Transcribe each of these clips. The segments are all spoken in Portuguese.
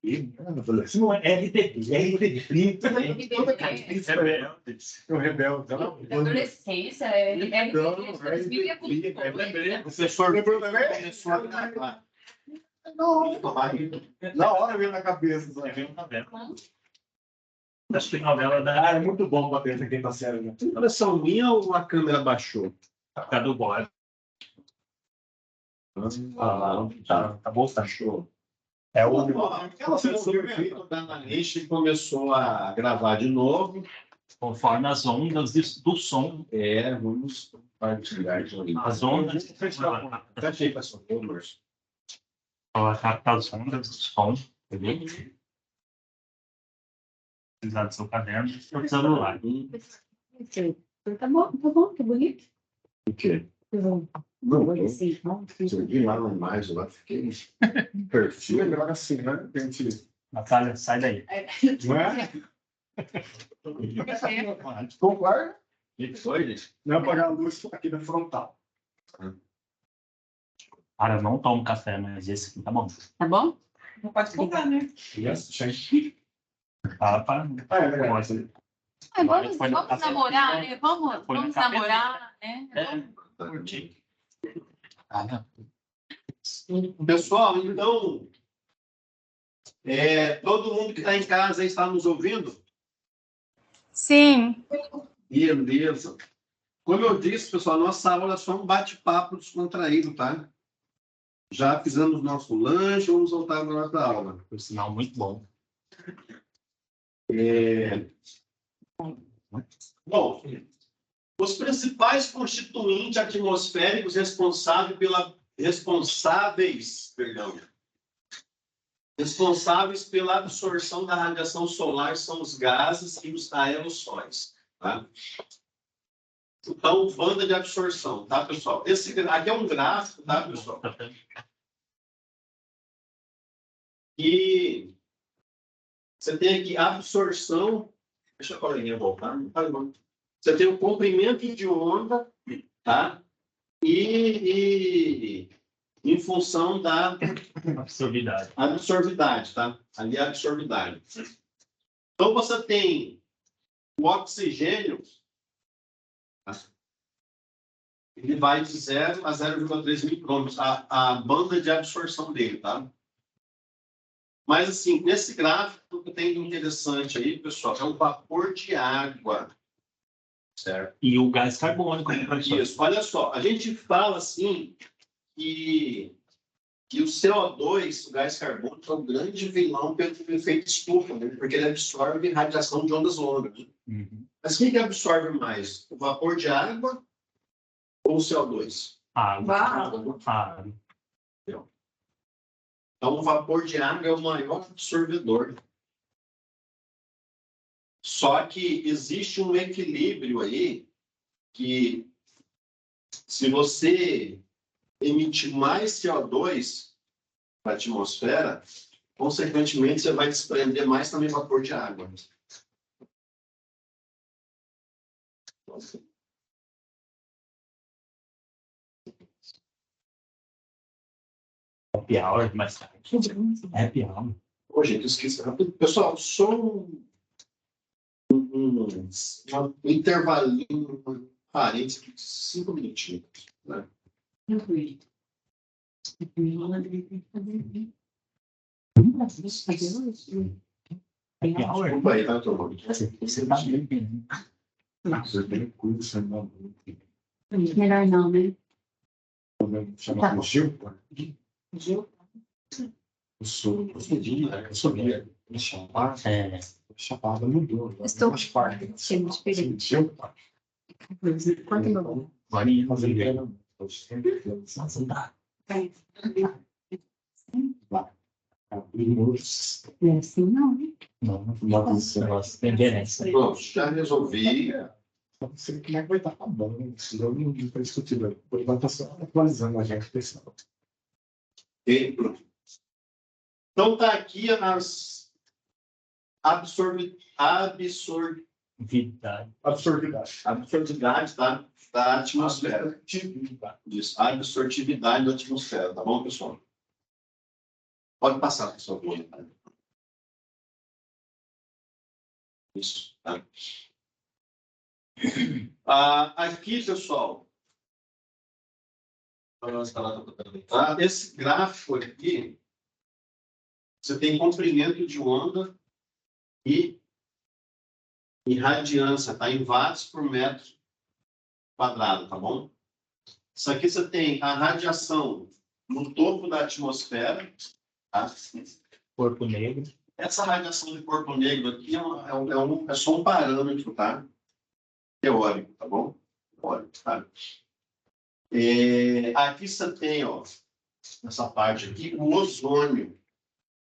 Isso não é RTP, é RTP. Rebeldes. O Rebelde. Adolescência, é Professor lembrou também? Na hora veio na cabeça. Acho que novela da. É muito bom bater essa quinta série. Né? Impressão minha ou a câmera baixou? Tá do bode. Tá bom, tá show. É o. Aquela pessoa da analista que começou a gravar de novo. Conforme as ondas do som. Vamos compartilhar. As ondas. Tá cheio para socorro, Márcio. As ondas do som. Entendeu? Precisar do seu caderno, seu celular. Tá bom, tá bonito. O quê? Não, assim, eu vi lá na imagem, lá fiquei perfil. Melhor assim, né? Gente. Natália, sai daí. Não é? Concorda? O que foi, gente? Não é apagar a luz aqui da frontal. Cara, eu não tomo café, mas esse aqui tá bom. Tá bom? Não pode comprar, né? Tá, para. Vamos namorar, né? Vamos namorar, né? Pessoal, então, todo mundo que está em casa aí está nos ouvindo? Sim. Beleza. Como eu disse, pessoal, nossa aula é só um bate-papo descontraído, tá? Já fizemos nosso lanche, vamos voltar para a nossa aula. Por sinal, muito bom. Bom, os principais constituintes atmosféricos responsáveis pela absorção da radiação solar são os gases e os aerossóis, tá? Então, banda de absorção, tá, pessoal? Esse aqui é um gráfico, tá, pessoal? E você tem aqui a absorção. Deixa a colinha voltar. Você tem o comprimento de onda, tá? E em função da absorvidade, tá? Ali é a absorvidade. Então, você tem o oxigênio, tá? Ele vai de 0 a 0,3 micrômetros, a banda de absorção dele, tá? Mas, assim, nesse gráfico que tem de interessante aí, pessoal, é o vapor de água, certo? E o gás carbônico. Isso, olha só, a gente fala, assim, que o CO2, o gás carbônico, é um grande vilão pelo efeito estufa, né? Porque ele absorve radiação de ondas longas. Né? Uhum. Mas quem que absorve mais? O vapor de água ou o CO2? Água. Então, o vapor de água é o maior absorvedor. Só que existe um equilíbrio aí que, se você emitir mais CO2 para a atmosfera, consequentemente, você vai desprender mais também vapor de água. Happy hour, mais tarde. Happy hour. Ô, gente, eu esqueci. Pessoal, só um intervalinho, parênteses, 5 minutinhos. Né? Happy hour? Desculpa aí, tá, turma? Você tá bem. Você tem cuidado, você não. Melhor não, né? Chama Gil? Gil? Eu sou guia. Me chamar. Chapada mudou. Estou sendo diferente. Quanto não? Varinha. É assim, não, né? Não, tem diferença. Pronto, já resolvi. Não sei como é que vai estar acabando. Se eu não estou discutindo. Por enquanto, está só atualizando a gente, pessoal. Então, está aqui as absorvidade da atmosfera. Isso, a absortividade da atmosfera, tá bom, pessoal? Pode passar, por favor. Isso, tá? Aqui, pessoal, tá? Esse gráfico aqui, você tem comprimento de onda e radiância, tá? Em watts por metro quadrado, tá bom? Isso aqui você tem a radiação no topo da atmosfera, tá? Corpo negro. Essa radiação de corpo negro aqui é só um parâmetro, tá? Teórico, tá bom? Teórico, tá? Aqui você tem, ó, essa parte aqui, o ozônio.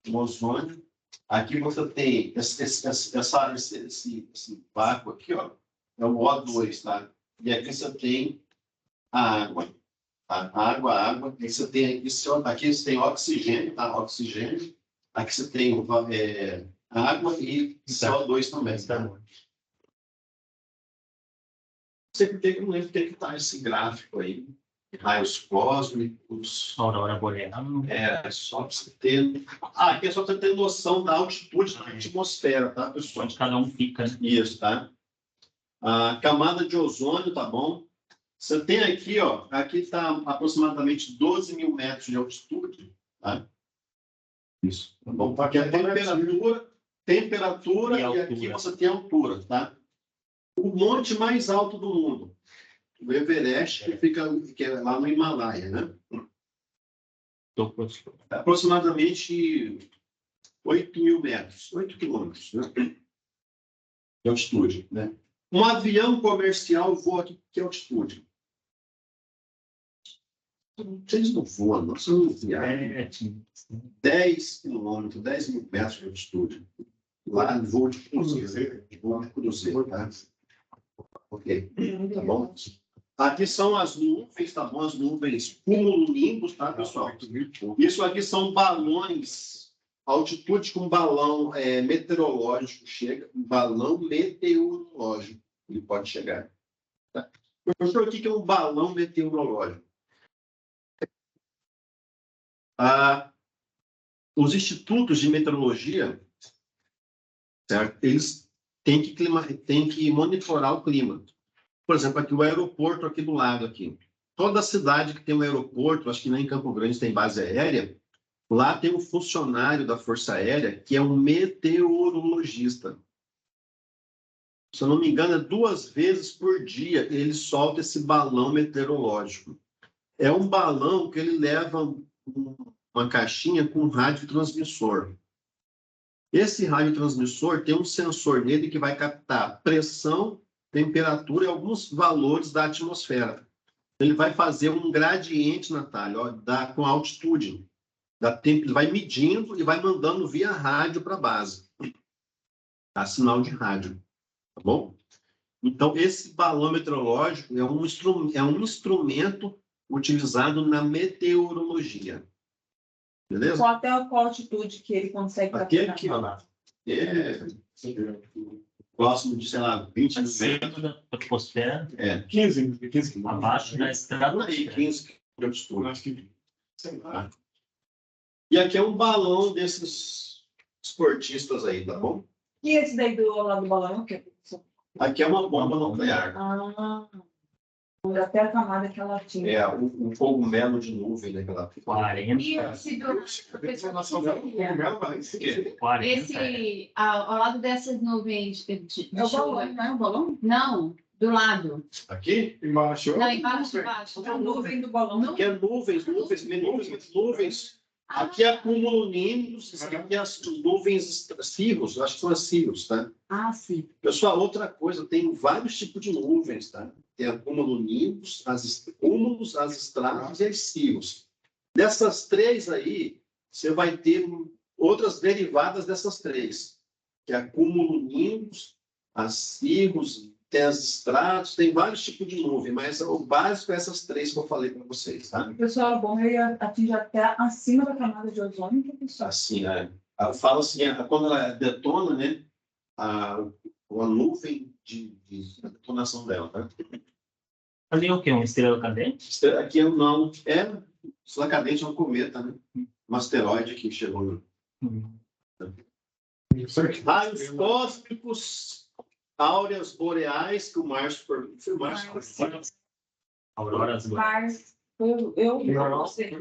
O ozônio. Aqui você tem esse vácuo aqui, ó, é o O2, tá? E aqui você tem a água. Tá? Água. Aqui você tem, aqui você tem oxigênio, tá? Oxigênio. Aqui você tem água e CO2 também. Tá? Não sei por que eu não lembro que está esse gráfico aí. Raios cósmicos. Aurora boreal. Só para você ter. Aqui é só para você ter noção da altitude da atmosfera, tá, pessoal? Onde cada um fica, né? Isso, tá? A camada de ozônio, tá bom? Você tem aqui, ó, aqui está aproximadamente 12 mil metros de altitude, tá? Isso. Tá bom? Aqui é temperatura e aqui você tem altura, tá? O monte mais alto do mundo, o Everest, que é lá no Himalaia, né? Aproximadamente 8 mil metros, 8 quilômetros, né? De altitude, né? Um avião comercial voa aqui, que altitude? Vocês não voam, não, vocês não viajam. 10 quilômetros, 10 mil metros de altitude. Lá no voo de cruzeiro. Tá? Ok, tá bom? Aqui são as nuvens, tá bom? As nuvens cumulonimbus, tá, pessoal? Isso aqui são balões, altitude que um balão meteorológico chega, um balão meteorológico, ele pode chegar. Tá? Professor, o que é um balão meteorológico? Os institutos de meteorologia, certo? Eles têm que monitorar o clima. Por exemplo, aqui o aeroporto aqui do lado aqui. Toda cidade que tem um aeroporto, acho que nem em Campo Grande tem base aérea, lá tem um funcionário da Força Aérea que é um meteorologista. Se eu não me engano, 2 vezes por dia ele solta esse balão meteorológico. É um balão que ele leva uma caixinha com um radiotransmissor. Esse radiotransmissor tem um sensor nele que vai captar pressão, temperatura e alguns valores da atmosfera. Ele vai fazer um gradiente, Natália, ó, com altitude. Ele vai medindo e vai mandando via rádio para a base. Tá? Sinal de rádio. Tá bom? Então, esse balão meteorológico é um instrumento utilizado na meteorologia. Beleza? Só até qual altitude que ele consegue Aquele aqui, ó lá. Próximo de, sei lá, 20 mil metros. Da atmosfera. 15 Abaixo da estrada. Aí, 15 quilômetros por hora. Acho que, sei lá. E aqui é um balão desses esportistas aí, tá bom? E esse daí do lado do balão? Aqui é uma bomba nuclear. Até a camada que ela tinha. Um cogumelo de nuvem, né? 40. E esse do... Esse, ao lado dessas nuvens de É o chuva. balão, não é o balão? Não, do lado. Aqui? Embaixo. Não, embaixo, embaixo. A nuvem do balão. Aqui é nuvens. Aqui é cumulonimbus, aqui é as nuvens cirros, acho que são as cirros, tá? Ah, sim. Pessoal, outra coisa, tem vários tipos de nuvens, tá? Tem a cumulonimbus, cúmulos, as estratos e as cirros. Dessas 3 aí, você vai ter outras derivadas dessas 3, que é a cumulonimbus, as cirros, tem as estratos, tem vários tipos de nuvem, mas o básico é essas 3 que eu falei para vocês, tá? Pessoal, bom, ele atinge até acima da camada de ozônio, professor. Assim, fala assim, quando ela detona, né, a nuvem de detonação dela, tá? ali é o quê? Uma estrela cadente? Aqui não, estrela cadente é um cometa, né? Um asteroide que chegou no... Raios cósmicos, áureas boreais, que o Márcio perguntou. Foi o Márcio. Auroras boreais. Márcio. Eu você.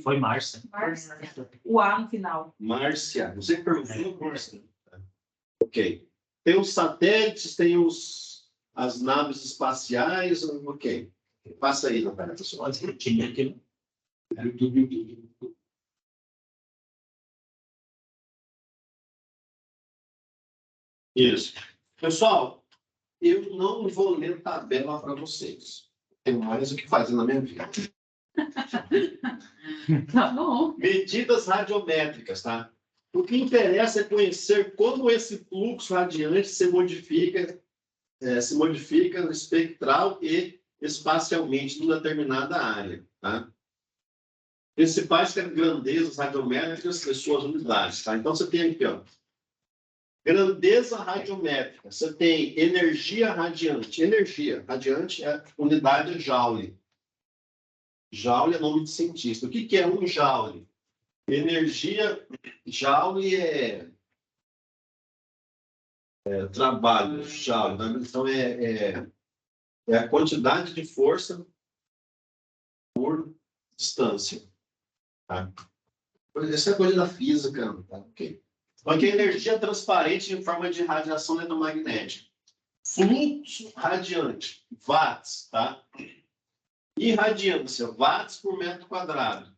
Foi Márcia. Márcia. O A no final. Márcia. Você perguntou, Márcia? Ok. Tem os satélites, tem as naves espaciais, ok. Passa aí, Natália, pessoal. Tinha aqui. Isso. Pessoal, eu não vou ler tabela para vocês. Tem mais o que fazer na minha vida. Tá bom. Medidas radiométricas, tá? O que interessa é conhecer como esse fluxo radiante se modifica espectral e espacialmente numa determinada área, tá? Principais grandezas radiométricas e suas unidades, tá? Então você tem aqui, ó, grandeza radiométrica. Você tem energia radiante. Energia radiante é unidade Joule. Joule é nome de cientista. O que é um Joule? Energia, Joule é trabalho, Joule. Né? Então, é a quantidade de força por distância. Tá? Essa é coisa da física. Tá? Okay. Aqui é energia transparente em forma de radiação eletromagnética. Fluxo radiante, watts, tá? Irradiância, watts por metro quadrado.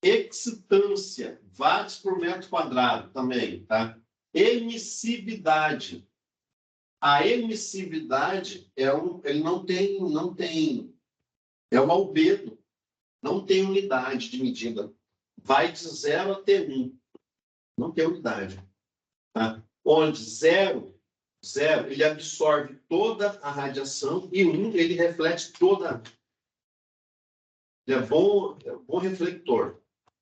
Excitância, watts por metro quadrado também, tá? Emissividade. A emissividade ele não tem, é o albedo, não tem unidade de medida. Vai de 0 até 1. Não tem unidade. Tá? Onde 0, ele absorve toda a radiação e 1, ele reflete toda. Ele é bom reflector.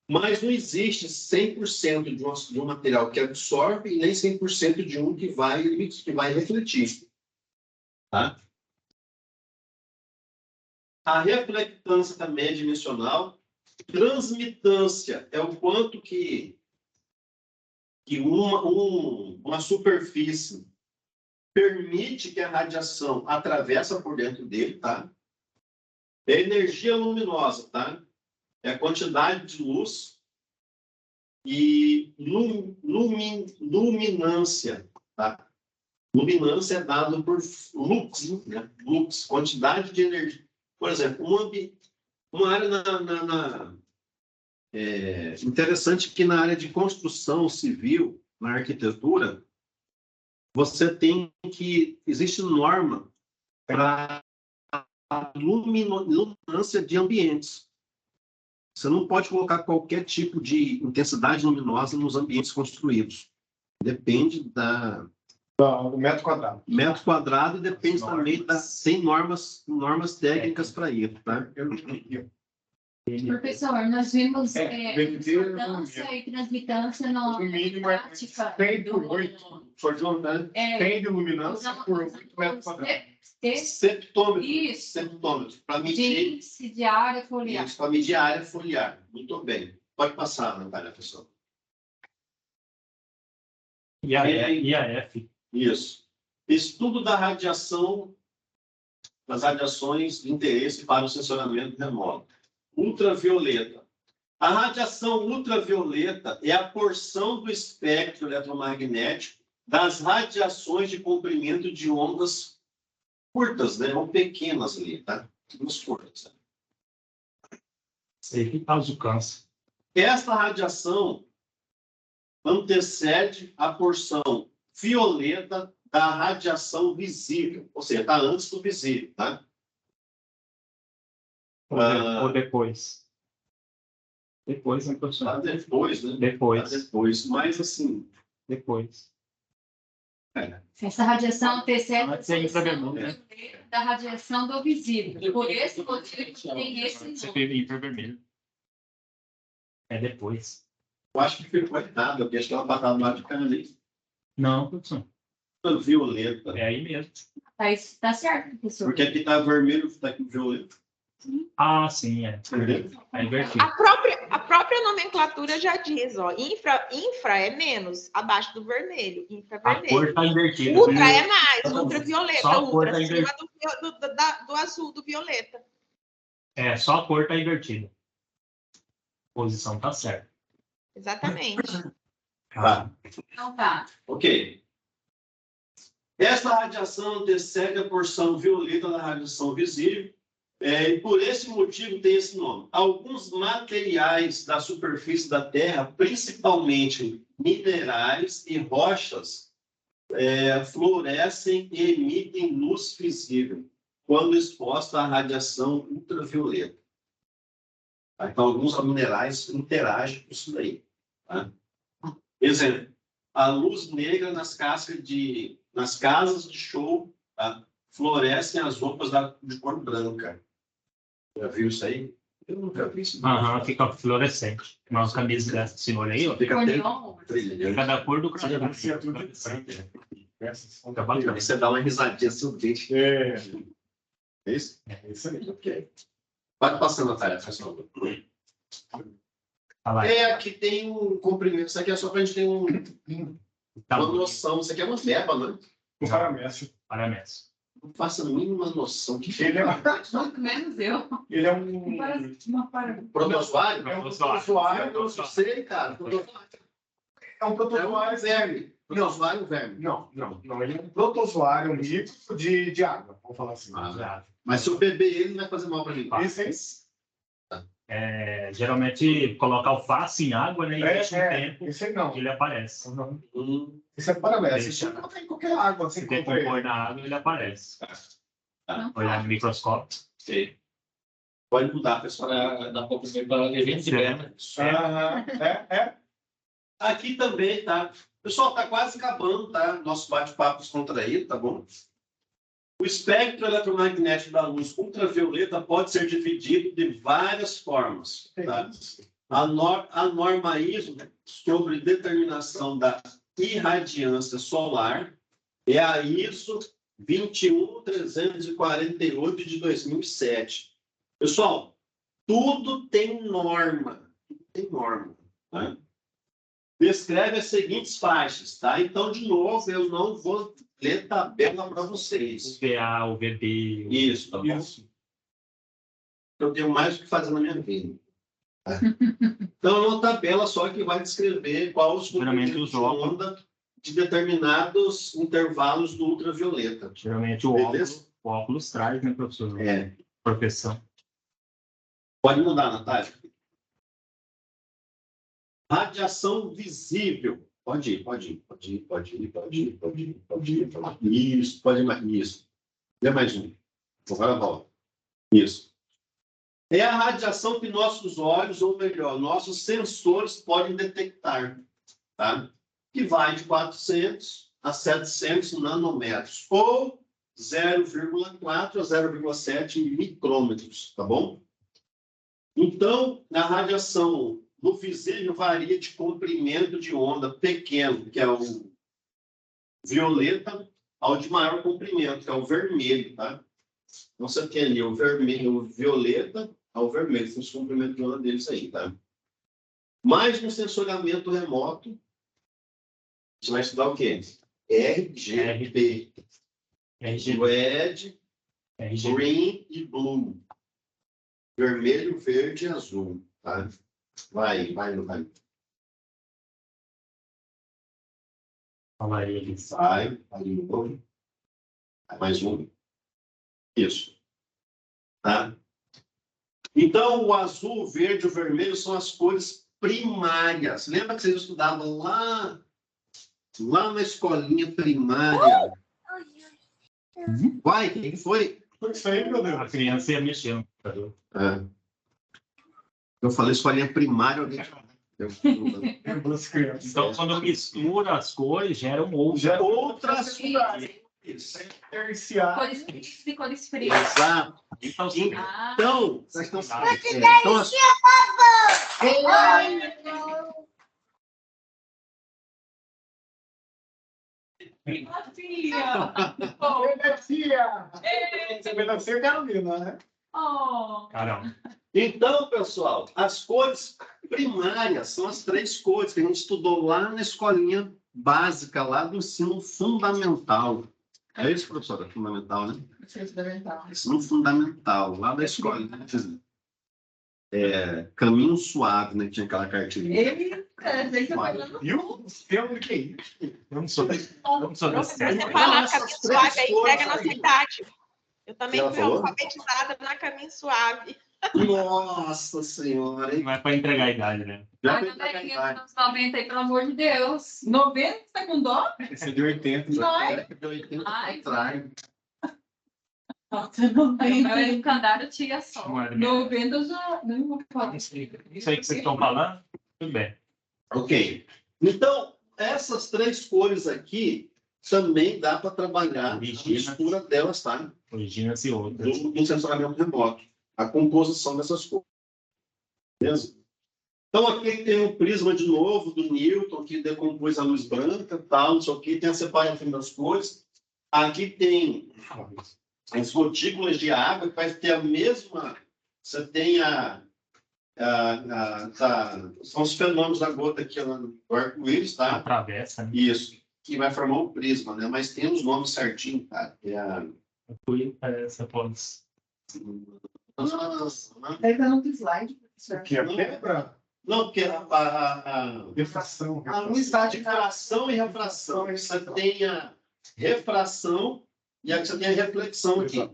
Mas não existe 100% de um material que absorve e nem 100% de um que vai refletir. Tá? A reflectância também é dimensional. Transmitância é o quanto que uma superfície permite que a radiação atravessa por dentro dele, tá? É energia luminosa, tá? É a quantidade de luz e luminância, tá? Luminância é dado por lux, né? Lux, quantidade de energia. Por exemplo, uma área interessante que na área de construção civil, na arquitetura, você tem que existe norma para luminância de ambientes. Você não pode colocar qualquer tipo de intensidade luminosa nos ambientes construídos. Depende do metro quadrado. Metro quadrado e depende também tem normas técnicas para isso, tá? Professor, nós vimos benzina, transmitância e transmitância na O mínimo é prática 100 por 8. Né? 100 de luminância por 8 metros quadrados. Septômetro. Isso. Septômetro. Para De medir. índice de área foliar. Isso, para medir a área foliar. Muito bem. Pode passar, Natália, pessoal. IAF. Isso. Estudo da radiação, das radiações de interesse para o sensoramento remoto. Ultravioleta. A radiação ultravioleta é a porção do espectro eletromagnético das radiações de comprimento de ondas curtas, né? Ou pequenas ali, tá? Umas curtas. Né? Sei que causa o câncer. Esta radiação antecede a porção violeta da radiação visível, ou seja, está antes do visível, tá? Ou depois. Depois, né, professor? Tá depois, né? Depois. Tá depois, mas assim... Depois. Essa radiação antecede a Antes é infravermelho, porção da radiação do visível. Por esse motivo que tem esse Você nome. vê infravermelho. É depois. Eu acho que ficou errado, porque acho que ela batata lá de cana ali. Não, professor. Violeta. É aí mesmo. Tá certo, professor. Porque aqui tá vermelho, tá aqui violeta. Ah, sim, é. Entendeu? É invertido. A própria A própria nomenclatura já diz, ó, infra é menos, abaixo do vermelho, A infravermelho. cor tá invertida. Ultra viu? é mais, ultravioleta, Só a cor ultra tá acima do azul, do violeta. É, só a cor tá invertida. A posição tá certa. Exatamente. Tá. Então tá. Ok. Esta radiação antecede a porção violeta da radiação visível, e por esse motivo tem esse nome. Alguns materiais da superfície da Terra, principalmente minerais e rochas, fluorescem e emitem luz visível quando exposta à radiação ultravioleta. Tá? Então, alguns minerais interagem com isso daí. Tá? Exemplo, a luz negra nas casas de show, tá? Fluorescem as roupas de cor branca. Já viu isso aí? Eu nunca vi isso. Aham, fica fluorescente. Nossa camisa dessa senhora aí, ó. Fica Cor até neon. brilhante. Fica da cor do Você já crachá. viu tudo de sangue. Fica bacana. Aí você dá uma risadinha assim, o dente. É, É isso? é isso aí. Ok. Pode passar, Natália, faz favor. Olha lá. Aqui tem um comprimento. Isso aqui é só para a gente ter Tá uma bom. noção. Isso aqui é uma verba, né? O paramécio. Parabéns. Não faço a mínima noção que Ele é, Muito menos eu. ele é um. Uma para. protozoário. É um Protozoário. protozoário. Eu não sei, cara. Protozoário. É um É um protozoário. verme. Protozoário é um verme. Não. Ele é um protozoário, um líquido de água, vamos falar assim. Já. Mas se eu beber ele, não vai fazer mal para mim. Esse Geralmente coloca alface em água, né? E deixa um tempo esse aí não. que ele aparece. Esse é paramécio. Deixa. Você coloca em qualquer água, assim, Se como decompor na água, ele aparece. Não Olhar tá. no microscópio. Sim. Pode mudar, pessoal. Dá pouco tempo para evento, né? Aqui também, tá? Pessoal, tá quase acabando, tá? Nosso bate-papo descontraído, tá bom? O espectro eletromagnético da luz ultravioleta pode ser dividido de várias formas, tá? A norma ISO sobre determinação da irradiância solar é a ISO 21348 de 2007. Pessoal, tudo tem norma. Tudo tem norma, tá? Descreve as seguintes faixas, tá? Então, de novo, eu não vou ler tabela para vocês. O VA, o VB. Isso, tá bom? Isso. Eu tenho mais o que fazer na minha vida. Tá? Então, é uma tabela só que vai descrever qual os Geralmente comprimentos de os óculos. onda de determinados intervalos do ultravioleta. Geralmente o óculos traz, né, professor? É. Proteção. Pode mudar, Natália. Radiação visível. Pode ir. Isso, pode ir mais. Isso. Dê mais um. Agora volta. Isso. É a radiação que nossos olhos, ou melhor, nossos sensores podem detectar, tá? Que vai de 400 a 700 nanômetros, ou 0,4 a 0,7 micrômetros, tá bom? Então, a radiação no visível varia de comprimento de onda pequeno, que é o violeta, ao de maior comprimento, que é o vermelho, tá? Então, você tem ali o vermelho, o violeta ao vermelho, são os comprimentos de onda deles aí, tá? Mas no sensoriamento remoto, você vai estudar o quê? RGB. Red, green e blue. Vermelho, verde e azul, tá? Vai. Fala aí, eles. Vai de novo. Vai mais um. Isso. Tá? Então, o azul, o verde e o vermelho são as cores primárias. Lembra que vocês estudavam lá na escolinha primária? Vai, quem foi? Foi isso aí, meu A Deus. criança ia mexer no computador. Eu falei escolinha primária, alguém... Lembra das crianças. Então, quando mistura as cores, gera um outro. Já Outras Isso. Terciário. Cores frias e cores frias. Exato. Então, Ah, Então, vocês estão sabendo. Então, as- filha! Melancia! Você melancia é Carolina, né? Oh! caramba. Então, pessoal, as cores primárias são as 3 cores que a gente estudou lá na escolinha básica, lá do ensino fundamental. É isso, professora? Fundamental, né? Ensino fundamental, lá da escola. Caminho Suave, né? Tinha aquela cartilha. Viu? Eu que é isso? Eu não sou desse Você tempo. falar essas Caminho 3 Suave aí, cores entrega a nossa aí. idade. Eu também Ela fui falou? alfabetizada na Caminho Suave. Nossa Senhora, hein? Não é para entregar a idade, né? Já Ai, foi pra galerinha cá. dos anos 90 aí, pelo amor de Deus. 90, tá com dó? Esse é de 80. Ai. De 80 Ai, pra trás. Nossa, Aí o 90. meu educandário tinha só. Não é da minha- 90 eu já. Não vou falar. Isso aí que vocês estão falando, tudo bem. Ok. Então, essas 3 cores aqui também dá para trabalhar a Origina. mistura delas, tá? Origina-se outra. Do sensoramento remoto. A composição dessas cores. Beleza? Então, aqui tem o prisma de novo do Newton, que decompôs a luz branca, tal, não sei o que, tem a separação das cores. Aqui tem as gotículas de água, que vai ter a mesma. Você tem são os fenômenos da gota aqui no arco-íris, tá? Atravessa, né? Isso. Que vai formar um prisma, né? Mas tem os nomes certinhos, cara. Fui para essa pós. Daí tá no slide, professor. Que é quebra? Não, porque a Refração. luz está de refração e refração. Você tem a refração e aqui você tem a reflexão aqui.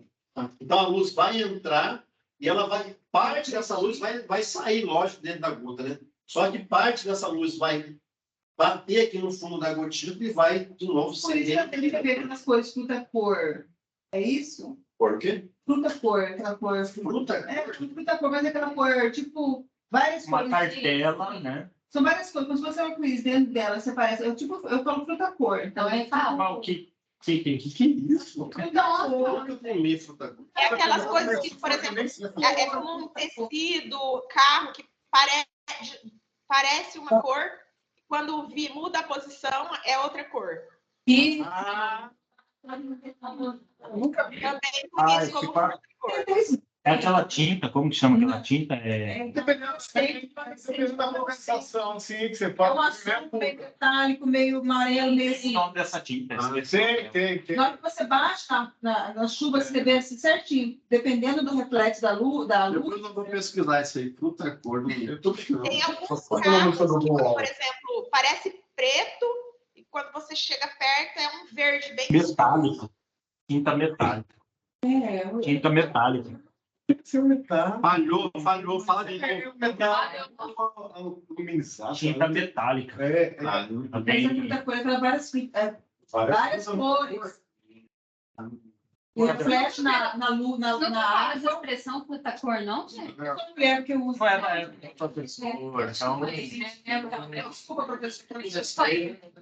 Então a luz vai entrar e ela vai. Parte dessa luz vai sair, lógico, dentro da gota, né? Só que parte dessa luz vai bater aqui no fundo da gotícula e vai de novo Por isso que sair. tem que ver aquelas cores fruta-cor. É isso? Por quê? Fruta-cor, aquela cor. Fruta. É, fruta-cor, mas é aquela cor, tipo, várias Uma cores. cartela, né? São várias cores, como se fosse um arco-íris dentro dela, você parece. Eu falo fruta-cor, então é Ah, o que é isso? Então, Eu comi fruta. É aquelas coisas que, por exemplo, é como um tecido, carro, que parece uma cor, quando muda a posição, é outra cor. e Também conheço como cor. É aquela tinta, como que chama aquela tinta? É Dependendo da localização, assim, que você é um pode. assunto meio metálico, meio amarelo, meio o assim. nome dessa tinta. Tem. Na hora que você baixa na chuva, você vê assim certinho, dependendo do reflexo da luz, Depois eu vou pesquisar isso aí. Fruta cor. Eu tô ficando. Tem alguns Só tem uma música carros do que, Boal. por exemplo, parece preto e quando você chega perto é um verde bem Metálica. Tinta metálica. É, Tinta metálica. Falhou. Fala de novo. Tinta metálica. Ah, essa fruta-cor é para várias cores. E reflete na luz, Não na fala essa água. expressão fruta-cor, não, gente? Sou mulher que eu uso. Não é da época do professor, então. Desculpa, professor.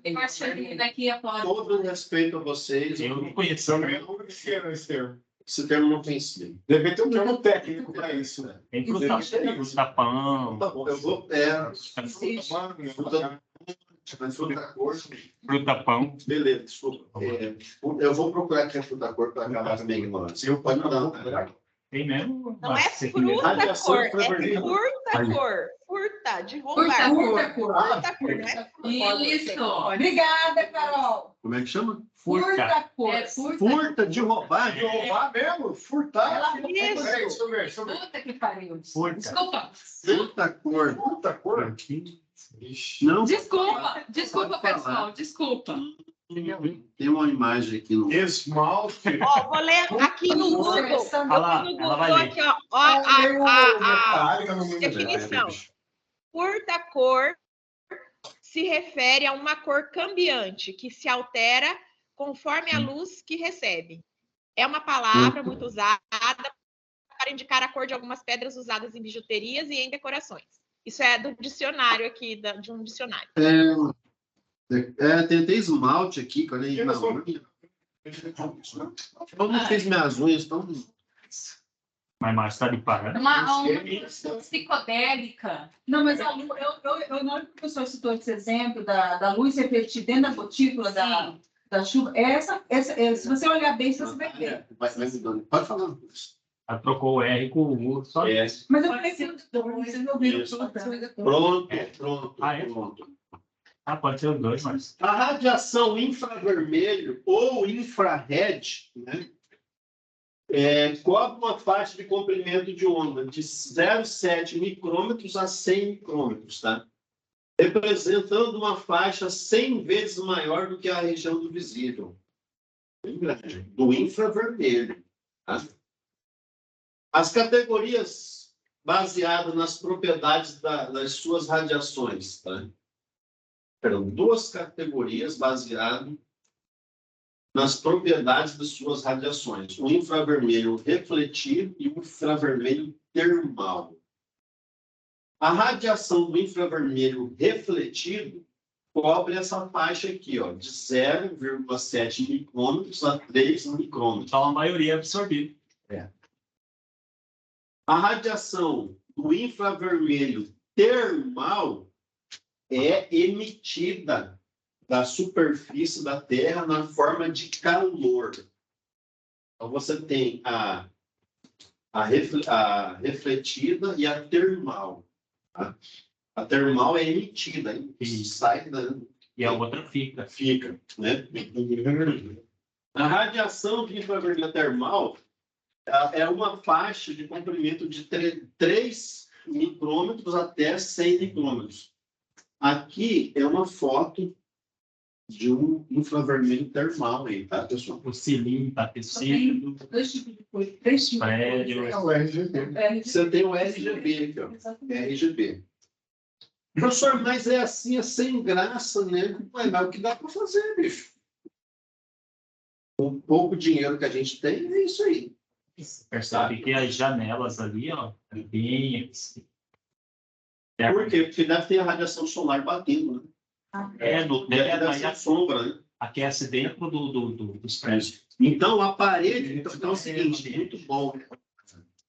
Eu acho que daqui a pouco. todo respeito a vocês. Eu não conheço. Esse termo não conhecia. Deve ter um termo técnico para isso. Tem fruta-pão, Tá bom, eu vou. Fruta-cor. fruta-pão. Beleza, desculpa. Eu vou procurar aqui a fruta-cor para acabar com a minha ignorância. Eu pode mandar. Tem mesmo? Não é Você que me- fruta-cor, Radiação é infravermelha. furta-cor. Furta, de roubar. Furta-cor. Furta-cor, não é Isso. Obrigada, Carol. Como é que chama? Furta. Furta-cor. É furta. Furta de roubar. De roubar mesmo? Furtar? Ela- Isso. Peraí, deixa eu ver. Puta que pariu. Furta. Desculpa. Fruta-cor. Furta-cor? Não. Desculpa, Pode falar. pessoal. Desculpa. Tem uma imagem aqui no. Esmalte. Ó, vou ler aqui no Google. Olha lá, No ela vai Google ler. aqui, ó. Ó, a Metálica no mundo definição. Furta-cor se refere a uma cor cambiante que se altera conforme a luz que recebe. É uma palavra muito usada para indicar a cor de algumas pedras usadas em bijuterias e em decorações. Isso é do dicionário aqui, de um dicionário. Tem até esmalte aqui, olha aí. Na unha. Eu não fiz minhas unhas, então. Mas mais tá de parada. Uma psicodélica. Não, mas na hora que o professor citou esse exemplo da luz refletir dentro da gotícula da chuva, se você olhar bem, você vai ver. Vai mudando. Pode falar. Ela trocou o R com o U, só É. Mas eu falei que vocês não viram Isso. tudo. Pronto. Ah, é? Pronto. Ah, pode ser os dois, mas. A radiação infravermelho ou infrared, né, cobre uma faixa de comprimento de onda de 0,7 micrômetros a 100 micrômetros, tá? Representando uma faixa 100 vezes maior do que a região do visível. Bem grande. Do infravermelho. Tá? As categorias baseadas nas propriedades das suas radiações, tá? Eram duas categorias baseadas nas propriedades das suas radiações. O infravermelho refletido e o infravermelho termal. A radiação do infravermelho refletido cobre essa faixa aqui, ó, de 0,7 micrômetros a 3 micrômetros. Então, a maioria é absorvida. A radiação do infravermelho termal é emitida da superfície da Terra na forma de calor. Então, você tem a refletida e a termal. Tá? A termal é emitida, hein? Sai da... E a outra fica. Fica, né? A radiação de infravermelho termal é uma faixa de comprimento de 3 micrômetros até 100 micrômetros. Aqui é uma foto de um infravermelho termal aí, tá, pessoal? O cilindro está aquecido. Dois tipos de coisa. Três tipos de Prédio. coisa. É o RGB. Você tem o RGB aqui, ó. Exatamente. RGB. Professor, mas é assim, é sem graça, né? Mas o que dá para fazer, bicho? Com pouco dinheiro que a gente tem, é isso aí. Percebe que as janelas ali, ó, é bem aquecido. Por quê? Porque deve ter a radiação solar batendo, né? No Deve teto, ser aí sombra, né? aquece dentro dos prédios. Então, a parede... Então, é o seguinte, muito bom.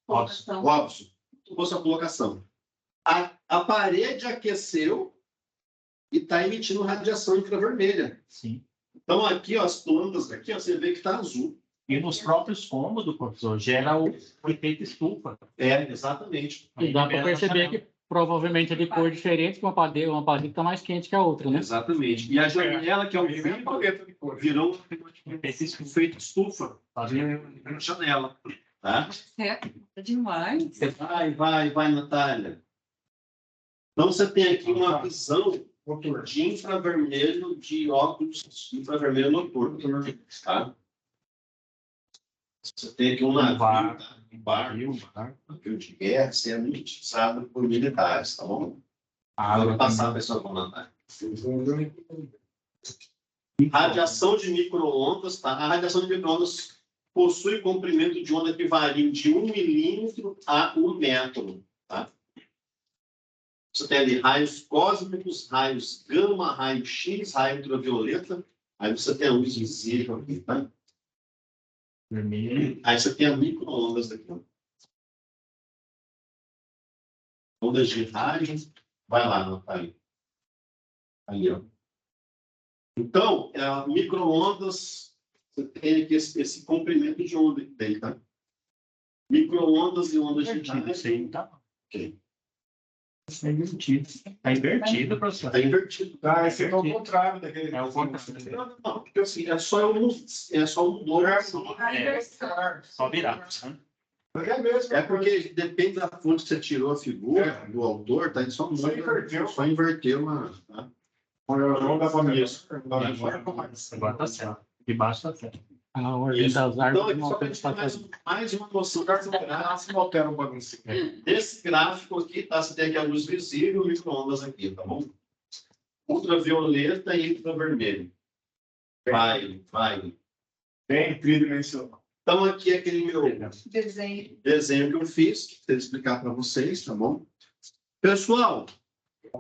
Robson. Robson, boa sua colocação. A parede aqueceu e está emitindo radiação infravermelha. Sim. Então, aqui, ó, as plantas aqui, ó, você vê que está azul. E nos próprios cômodos, professor, gera o efeito estufa. É, exatamente. E dá para perceber que provavelmente é de cor diferente, uma parede está mais quente que a outra, né? Exatamente. E a janela, que é o vidro, virou um efeito estufa. Na janela. Tá? É demais. Vai, Natália. Então, você tem aqui uma visão de infravermelho de óculos infravermelho noturno. Tá? Você tem aqui um navio, tá? Um navio de guerra sendo utilizado por militares, tá bom? Vou passar a pessoa para a Natália. Radiação de micro-ondas, tá? A radiação de micro-ondas possui comprimento de onda que varia de 1 milímetro a 1 metro, tá? Você tem ali raios cósmicos, raios gama, raio X, raio ultravioleta. Aí você tem a luz visível aqui, tá? Vermelho. Aí você tem a micro-ondas aqui, ó. Ondas de rádio. Vai lá, Natália. Aí, ó. Então, micro-ondas, você tem aqui esse comprimento de onda que tem, tá? Micro-ondas e ondas de rádio. Isso aí tá. Ok. Está invertido. Está invertido, professor. Está invertido. Ah, esse é o contrário daquele. É o contrário. Não, porque assim, é só um dono. Só virar. Né? É mesmo. É porque depende da fonte que você tirou a figura, do autor, tá? Ele só inverteu uma. Tá? Não dá para isso. Agora tá certo. De baixo tá certo. A ordem Isso. das Então, árvores aqui não só para altera gente ter mais uma noção desse gráfico. Não altera o baguncinho. Desse gráfico aqui, tá? Você tem aqui a luz visível e o micro-ondas aqui, tá bom? Ultravioleta e infravermelho. Vai. Bem tridimensional. Então, aqui é aquele meu Desenho. desenho que eu fiz, para explicar para vocês, tá bom? Pessoal,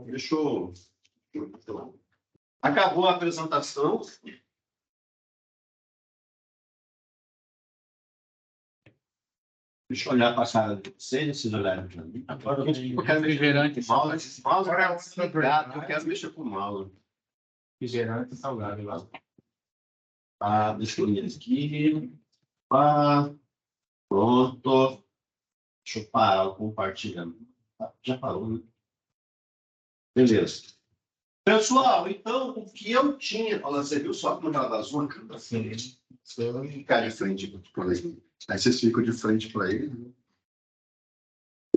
deixa eu... Acabou a apresentação. Deixa eu olhar para a cara de vocês, vocês olharem para mim. Agora eu tem quero mexer refrigerante. com o mouse. Mouse é desligado, eu quero mexer com o mouse. Refrigerante salgado lá. Deixa eu ir aqui. Pronto. Deixa eu parar o compartilhando. Já parou, né? Beleza. Pessoal, então, o que eu tinha... Olha, você viu só como ela azul? Assim, você vai ficar de frente para ele. Aí vocês ficam de frente para ele.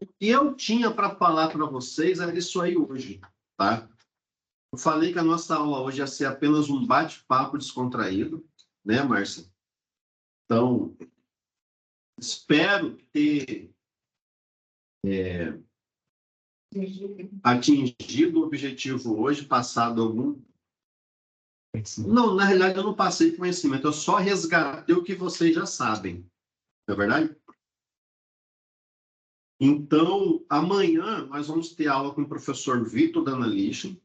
O que eu tinha para falar para vocês era isso aí hoje, tá? Eu falei que a nossa aula hoje ia ser apenas um bate-papo descontraído, né, Márcia? Então, espero ter atingido o objetivo hoje, passado algum... Não, na realidade eu não passei conhecimento, eu só resgatei o que vocês já sabem, não é verdade? Então, amanhã nós vamos ter aula com o professor Vitor Danalish.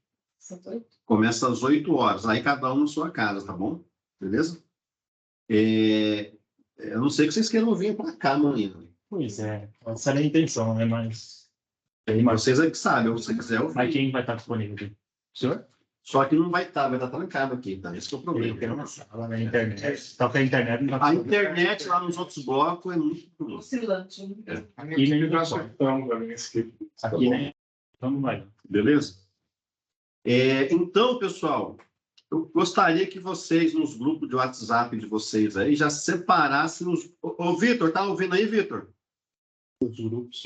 Começa às 8 horas, aí cada um na sua casa, tá bom? Beleza? Eu não sei que vocês queiram vir para cá amanhã. Pois é, essa era a intenção, né? Mas Vocês é que sabem, se você quiser eu mas quem vai estar disponível aqui? O senhor? Só que não vai estar trancado aqui, tá? Esse que é o Eu problema. quero uma sala na internet. Só que a internet não A internet lá nos outros blocos é muito ruim. Oscilante. E nem dá sortão para mim aqui. aqui, né? Então não vai. Beleza? Então, pessoal, eu gostaria que vocês, nos grupos de WhatsApp de vocês aí, já separassem os... Ô, Vitor, tá ouvindo aí, Vitor? Os grupos.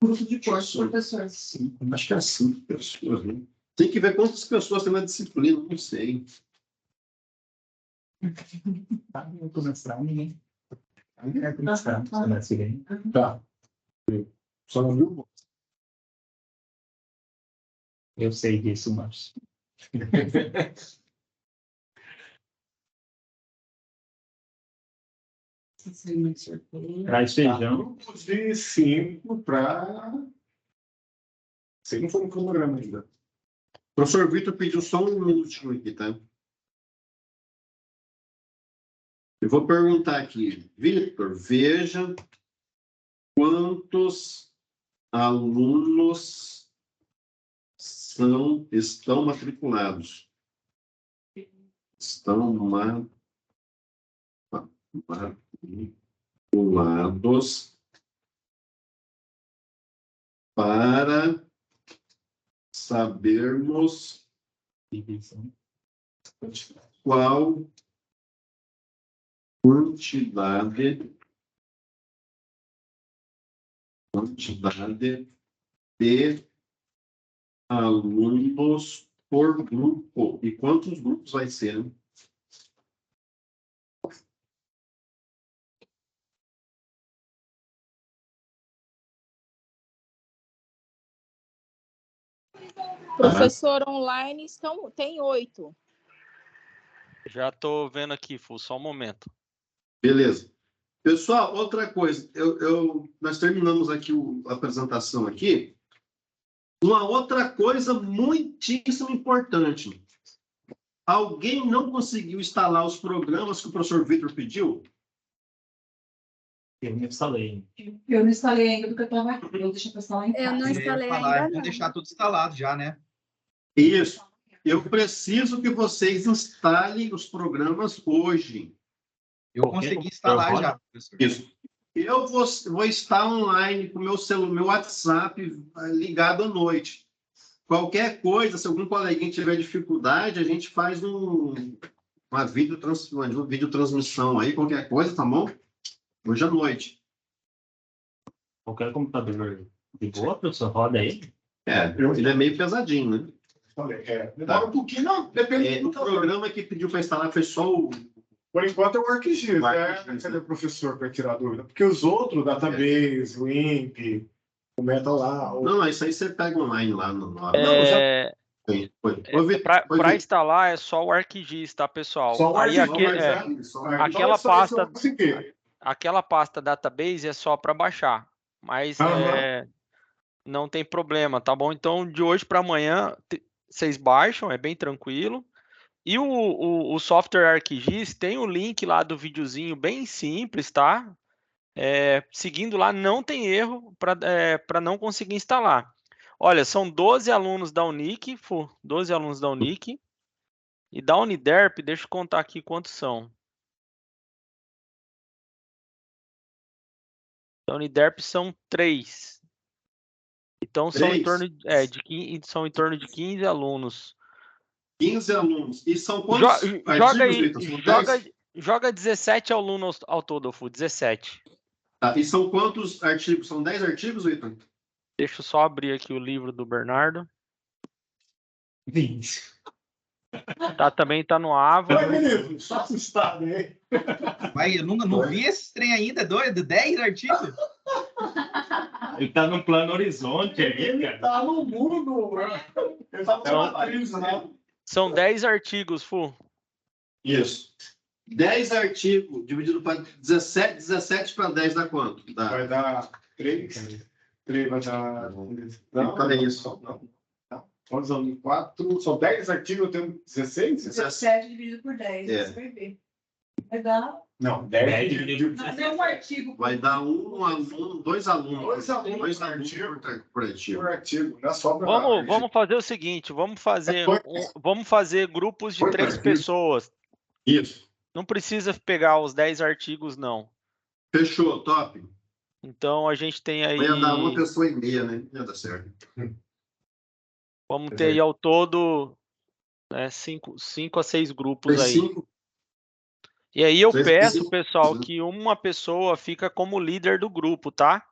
Grupo de curso, professor. Acho que é 5 pessoas, né? Tem que ver quantas pessoas tem na disciplina, não sei. Tá, eu tô mestrando, né? É pro mestrado, semestre que vem. Tá. Só não viu? Eu sei disso, Márcio. Traz feijão. Grupos de 5 para... Você não foi no cronograma ainda. O professor Vitor pediu só um minutinho aqui, tá? Eu vou perguntar aqui. Vitor, veja quantos alunos estão matriculados. Estão matriculados para sabermos qual quantidade de alunos por grupo. E quantos grupos vai ser? Né? Professor online tem 8. Já estou vendo aqui, Fu, só um momento. Beleza. Pessoal, outra coisa. Nós terminamos aqui a apresentação aqui. Uma outra coisa muitíssimo importante. Alguém não conseguiu instalar os programas que o professor Vitor pediu? Eu não instalei. Eu não instalei ainda porque eu estava aqui. Eu deixei para instalar em casa. Eu não instalei ainda, não. deixar tudo instalado já, né? Isso. Eu preciso que vocês instalem os programas hoje. Eu consegui instalar já, professor. Isso. Eu vou estar online com o meu WhatsApp ligado à noite. Qualquer coisa, se algum coleguinha tiver dificuldade, a gente faz uma videotransmissão aí, qualquer coisa, tá bom? Hoje à noite. Qualquer computador de boa, professor, roda aí. Ele é meio pesadinho, né? Falei, demora um pouquinho, não, depende do O programa que pediu para instalar foi só o... Por enquanto é o ArcGIS, O né? ArcGIS, Cadê o professor para tirar a dúvida? Porque os outros, Database, o INPE, o Meta Não, isso aí você pega online lá no... Para instalar é só o ArcGIS, tá, pessoal? Só o Aí ArcGIS, aquela pasta database é só para baixar, mas não tem problema, tá bom? Então, de hoje para amanhã, vocês baixam, é bem tranquilo. E o software ArcGIS tem o link lá do videozinho bem simples, tá? Seguindo lá, não tem erro para não conseguir instalar. Olha, são 12 alunos da Unic, 12 alunos da Unic. E da Uniderp, deixa eu contar aqui quantos são. Da Uniderp são 3. Então são em 3? torno são em torno de 15 alunos. 15 alunos. E são quantos Joga aí, Vitor? São 10? joga 17 alunos ao todo, Fu, 17. Tá, e são quantos artigos? São 10 artigos, Vitor? Deixa eu só abrir aqui o livro do Bernardo. 20. Também tá no Ava. Vai, menino, só assustado, hein? Mas eu não vi esse trem ainda, doido. 10 artigos? Ele tá no plano horizonte aí, Ele cara. tá no mundo, mano. Ele tá na matriz, né? São 10 artigos, Fu. Isso. 10 artigos dividido para 17 para 10 dá quanto? Vai dar 3. 3 vai dar... Não, é isso. Não. Quantos alunos? 4. São 10 artigos, eu tenho 16? 17 dividido por 10. É. Você vai ver. Vai dar. Não, 10 10 dividido dividido Mas é um artigo. Vai dar um aluno, 2 alunos. Dois alunos Dois por alunos artigo. por artigo. por artigo. Não é só pra... Vamos fazer o seguinte, vamos fazer grupos de 3 pessoas. Isso. Não precisa pegar os 10 artigos, não. Fechou, top. Então a gente tem aí. Vai dar uma pessoa e meia, né? Ia dar certo. Vamos ter aí ao todo 5 a 6 grupos aí. 5. E aí eu 6 peço, pessoas. pessoal, que uma pessoa fica como líder do grupo, tá?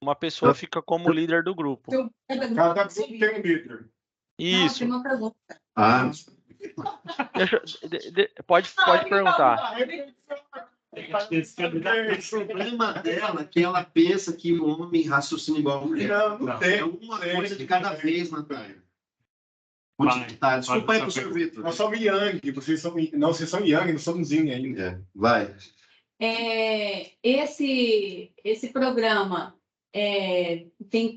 Uma pessoa fica como líder do grupo. Cada grupo tem um líder. Isso. Tem uma pergunta. Ah, Pode perguntar. o problema dela é que ela pensa que o homem raciocina igual a mulher. Não tem. É uma coisa de cada vez, Natália. Vai. Tá, desculpa aí, Vai, professor Vitor. Nós somos Yang, vocês são Yang, nós somos Yin ainda. É, vai. Esse programa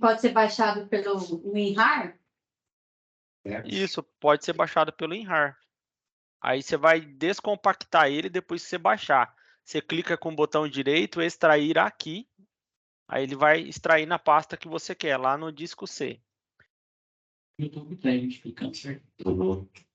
pode ser baixado pelo WinRAR? Isso, pode ser baixado pelo WinRAR. Aí você vai descompactar ele depois que você baixar. Você clica com o botão direito, extrair aqui. Aí ele vai extrair na pasta que você quer, lá no disco C. YouTube tem explicando certo.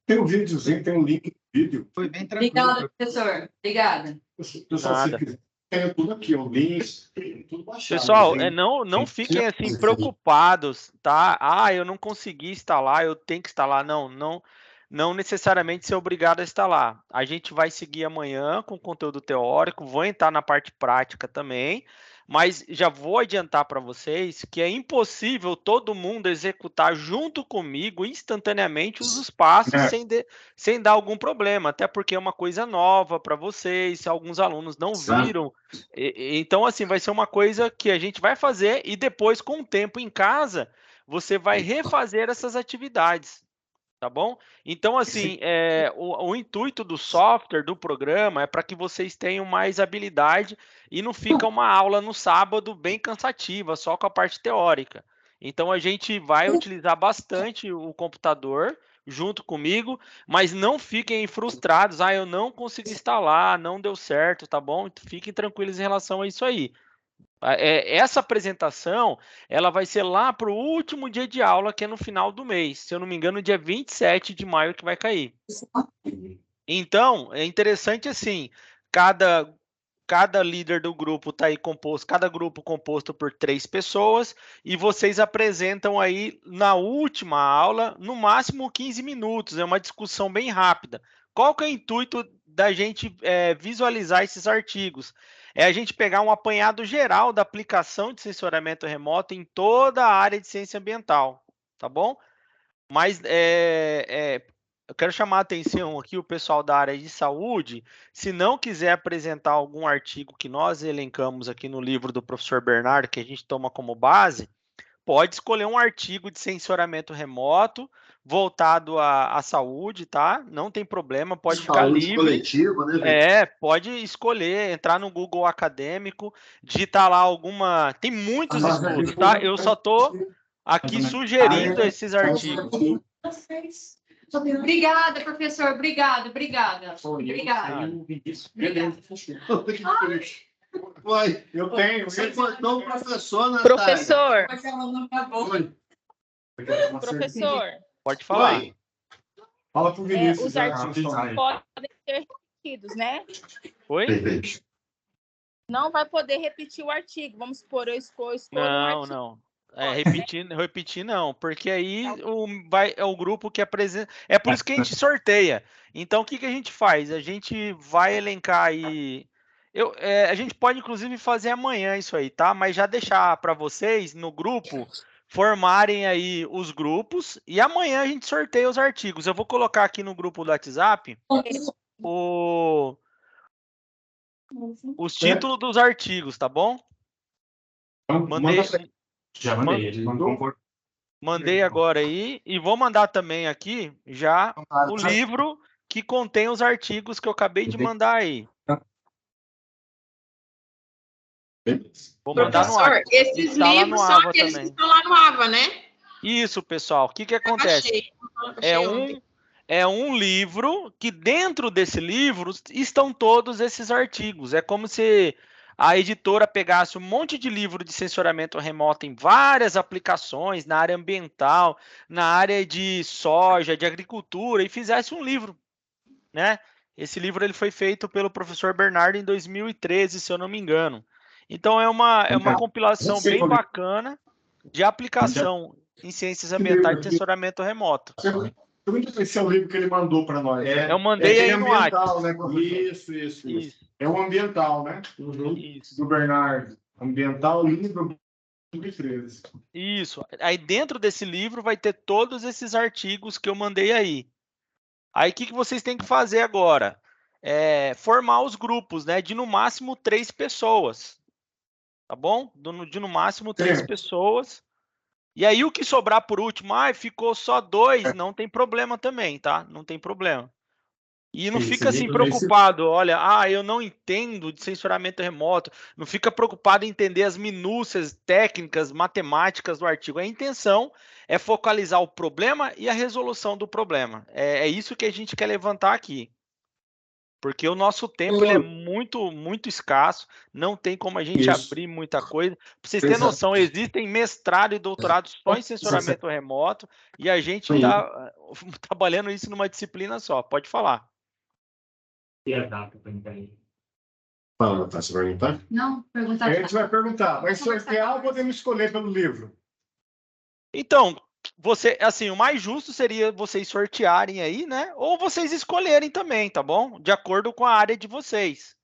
Tem um videozinho, tem um link no vídeo. Foi bem tranquilo. Obrigada, professor. Obrigada. Pessoal, Nada. se quiser, tem tudo aqui, o link, tem tudo baixado. Pessoal, Tem- não fiquem assim preocupados, tá? Eu não consegui instalar, eu tenho que instalar. Não necessariamente ser obrigado a instalar. A gente vai seguir amanhã com conteúdo teórico, vou entrar na parte prática também, mas já vou adiantar para vocês que é impossível todo mundo executar junto comigo instantaneamente os passos sem dar algum problema, até porque é uma coisa nova para vocês, alguns alunos não viram. Então, assim, vai ser uma coisa que a gente vai fazer e depois, com o tempo em casa, você vai refazer essas atividades. Tá bom? Então, assim, o intuito do software, do programa, é para que vocês tenham mais habilidade e não fica uma aula no sábado bem cansativa, só com a parte teórica. Então, a gente vai utilizar bastante o computador junto comigo, mas não fiquem frustrados. Eu não consegui instalar, não deu certo, tá bom? Fiquem tranquilos em relação a isso aí. Essa apresentação, ela vai ser lá para o último dia de aula, que é no final do mês. Se eu não me engano, dia 27 de maio que vai cair. Então, é interessante assim, cada líder do grupo está aí composto, cada grupo composto por 3 pessoas, e vocês apresentam aí na última aula, no máximo 15 minutos, é uma discussão bem rápida. Qual que é o intuito da gente visualizar esses artigos? É a gente pegar um apanhado geral da aplicação de sensoriamento remoto em toda a área de ciência ambiental, tá bom? Mas eu quero chamar a atenção aqui o pessoal da área de saúde, se não quiser apresentar algum artigo que nós elencamos aqui no livro do professor Bernardo, que a gente toma como base, pode escolher um artigo de sensoriamento remoto voltado à saúde, tá? Não tem problema, pode ficar livre. Coletiva, né, Pode escolher, entrar no Google Acadêmico, digitar lá tem muitos estudos, tá? Eu só tô aqui sugerindo esses artigos. Obrigada, professor. Obrigada. Obrigada. Vai. Eu tenho. Você cortou o professor, Natália. Professor, Mas ela não acabou. professor, Pode falar. Vai. Fala pro Vinícius. os artigos podem ser repetidos, né? Oi? Perfeito. Não vai poder repetir o artigo. Vamos supor, eu escolho um artigo. Não. Repetir não, porque aí é o grupo que apresenta. É por isso que a gente sorteia. Então, o que a gente faz? A gente vai elencar aí. A gente pode, inclusive, fazer amanhã isso aí, tá? Mas já deixar para vocês no grupo formarem aí os grupos e amanhã a gente sorteia os artigos. Eu vou colocar aqui no grupo do WhatsApp os títulos dos artigos, tá bom? Já mandei. Ele não concordou. Mandei agora aí e vou mandar também aqui já o livro que contém os artigos que eu acabei de mandar aí. Vou mandar no Professor, esses livros são aqueles que estão lá no AVA, né? Isso, pessoal. O que acontece? É um livro que dentro desse livro estão todos esses artigos. É como se a editora pegasse um monte de livro de censuramento remoto em várias aplicações, na área ambiental, na área de soja, de agricultura, e fizesse um livro, né? Esse livro ele foi feito pelo professor Bernardo em 2013, se eu não me engano. Então, é uma compilação bem bacana de aplicação em ciências ambientais de censuramento remoto. Esse é o livro que ele mandou para nós. Eu mandei aí no ambiental, né, WhatsApp. Isso. É o ambiental, né? Do Bernardo. Ambiental, livro 2013. Isso. Aí dentro desse livro vai ter todos esses artigos que eu mandei aí. Aí o que vocês têm que fazer agora? Formar os grupos, né? De no máximo 3 pessoas. Tá bom? De no máximo 3 pessoas. E aí o que sobrar por último, ficou só 2, não tem problema também, tá? Não tem problema. E não fica assim preocupado, olha, eu não entendo de censuramento remoto, não fica preocupado em entender as minúcias técnicas, matemáticas do artigo. A intenção é focalizar o problema e a resolução do problema. É isso que a gente quer levantar aqui. Porque o nosso tempo ele é muito, muito escasso, não tem como a gente abrir muita coisa. Para vocês terem noção, existem mestrado e doutorado só em censuramento remoto e a gente está trabalhando isso numa disciplina só. Pode falar. E a data para entrar aí? Fala, tá? Você vai perguntar? Não, perguntar. A gente vai perguntar, mas sortear ou podemos escolher pelo livro? Então, o mais justo seria vocês sortearem aí, né? Ou vocês escolherem também, tá bom? De acordo com a área de vocês.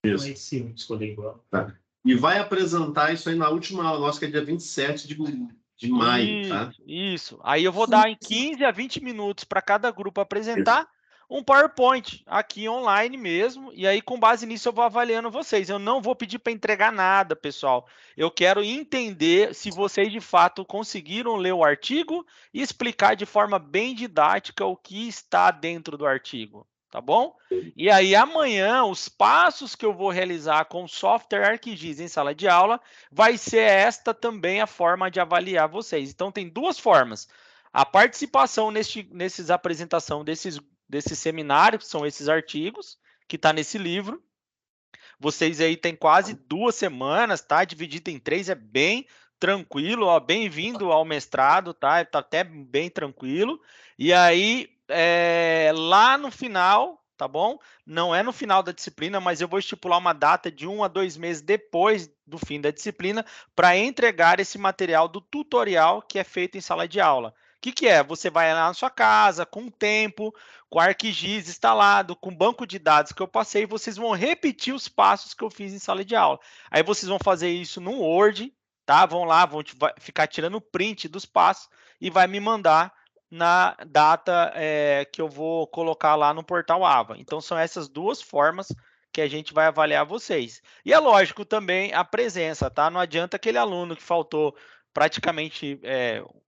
Isso. Mas sim, escolher igual. Tá. E vai apresentar isso aí na última aula nossa, que é dia 27 de maio, tá? Isso. Aí eu vou dar em 15 a 20 minutos para cada grupo apresentar um PowerPoint aqui online mesmo, e aí com base nisso eu vou avaliando vocês. Eu não vou pedir para entregar nada, pessoal. Eu quero entender se vocês de fato conseguiram ler o artigo e explicar de forma bem didática o que está dentro do artigo, tá bom? E aí amanhã os passos que eu vou realizar com o software ArcGIS em sala de aula vai ser esta também a forma de avaliar vocês. Então tem 2 formas. A participação nesses apresentação desses seminários, que são esses artigos, que está nesse livro. Vocês aí têm quase 2 semanas, tá? Dividido em 3, é bem tranquilo, ó. Bem-vindo ao mestrado, tá? Tá até bem tranquilo. E aí, lá no final, tá bom? Não é no final da disciplina, mas eu vou estipular uma data de 1 a 2 meses depois do fim da disciplina para entregar esse material do tutorial que é feito em sala de aula. O que é? Você vai lá na sua casa, com o tempo, com o ArcGIS instalado, com o banco de dados que eu passei, vocês vão repetir os passos que eu fiz em sala de aula. Aí vocês vão fazer isso no Word, tá? Vão lá, vai ficar tirando print dos passos e vai me mandar na data que eu vou colocar lá no portal AVA. Então, são essas 2 formas que a gente vai avaliar vocês. E é lógico também a presença, tá? Não adianta aquele aluno que faltou praticamente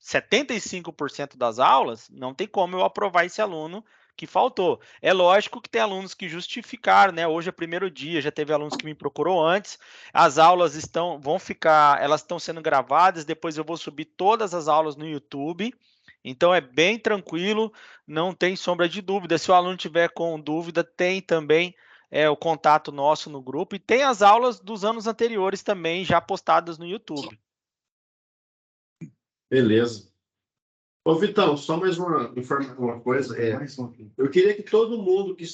75% das aulas, não tem como eu aprovar esse aluno que faltou. É lógico que tem alunos que justificaram, né? Hoje é o primeiro dia, já teve alunos que me procurou antes. As aulas elas estão sendo gravadas, depois eu vou subir todas as aulas no YouTube. Então é bem tranquilo, não tem sombra de dúvida. Se o aluno tiver com dúvida, tem também o contato nosso no grupo e tem as aulas dos anos anteriores também já postadas no YouTube. Beleza. Ô, Vitão, só mais uma coisa. Eu queria que todo mundo que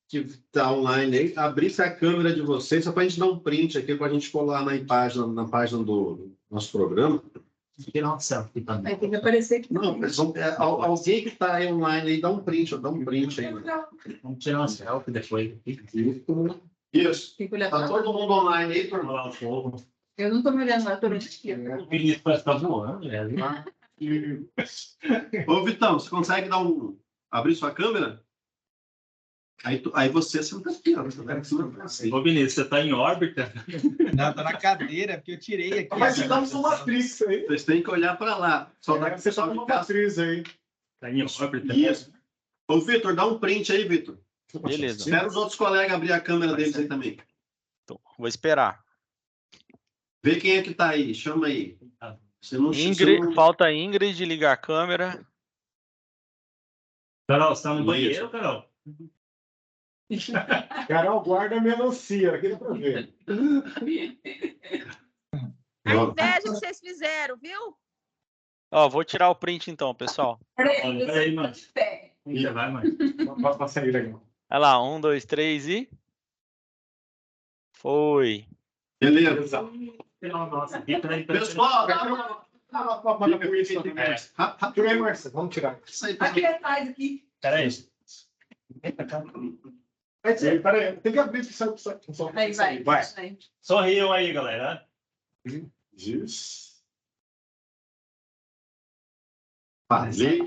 que está online aí, abrisse a câmera de vocês, só para a gente dar um print aqui, para a gente colar na página do nosso programa. Tirar uma selfie também. Vai ter que aparecer aqui. Não, alguém que está aí online aí, dá um print aí. Vamos tirar uma selfie depois. Isso. Tem que olhar Tá pra todo mundo online aí, turma? Lá o fogo. Eu não tô me olhando lá, eu tô olhando aqui. O Vinícius parece que tá voando, velho. Ô, Vitão, você consegue abrir sua câmera? Aí você senta aqui, ó. Ô, Vinícius, você tá em órbita? Não, tô na cadeira, porque eu tirei aqui. Mas você tá com uma matriz aí. Vocês têm que olhar para lá. Só dá que Você tá com uma matriz aí. Tá em órbita. Isso. Ô, Vitor, dá um print aí, Vitor. Beleza. Espera os outros colegas abrir a câmera deles aí também. Então, vou esperar. Vê quem é que tá aí. Chama aí. Você não Falta a Ingrid ligar a câmera. Carol, você tá no banheiro, Carol? Carol, guarda a melancia. Aqui dá pra ver. A inveja que vocês fizeram, viu? Ó, vou tirar o print então, pessoal. Peraí, mano. Pé. Já vai, mano. Passa sair aí. Vai lá, 1, 2, 3 e... Foi. Beleza. Nossa, aqui, peraí. Pessoal, Tira aí, Marcia. Vamos tirar. isso aí, Aqui atrás, aqui. Peraí. Peraí, tem que abrir esse Aí vai. Vai. Sorriam aí, galera. Isso. Valeu,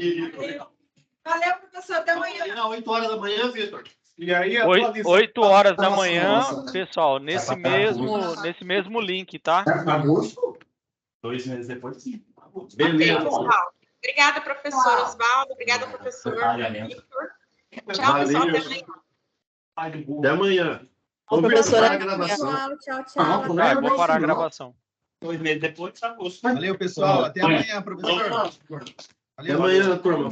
professor. Até amanhã. Amanhã, 8 horas da manhã, Vitor. E aí, 8 horas da manhã, Nossa. pessoal, nesse mesmo link, tá? Agosto? 2 meses depois, sim. Beleza. Pessoal. Obrigada, professor Oswaldo. Obrigada, professor Victor. Tchau, pessoal. Até amanhã. Até amanhã. Ô, Vitor, professora, para a gravação. tchau, tchau. Vai, vou parar a gravação. 2 meses depois, agosto. Valeu, pessoal. Até amanhã, professor. Até amanhã, turma.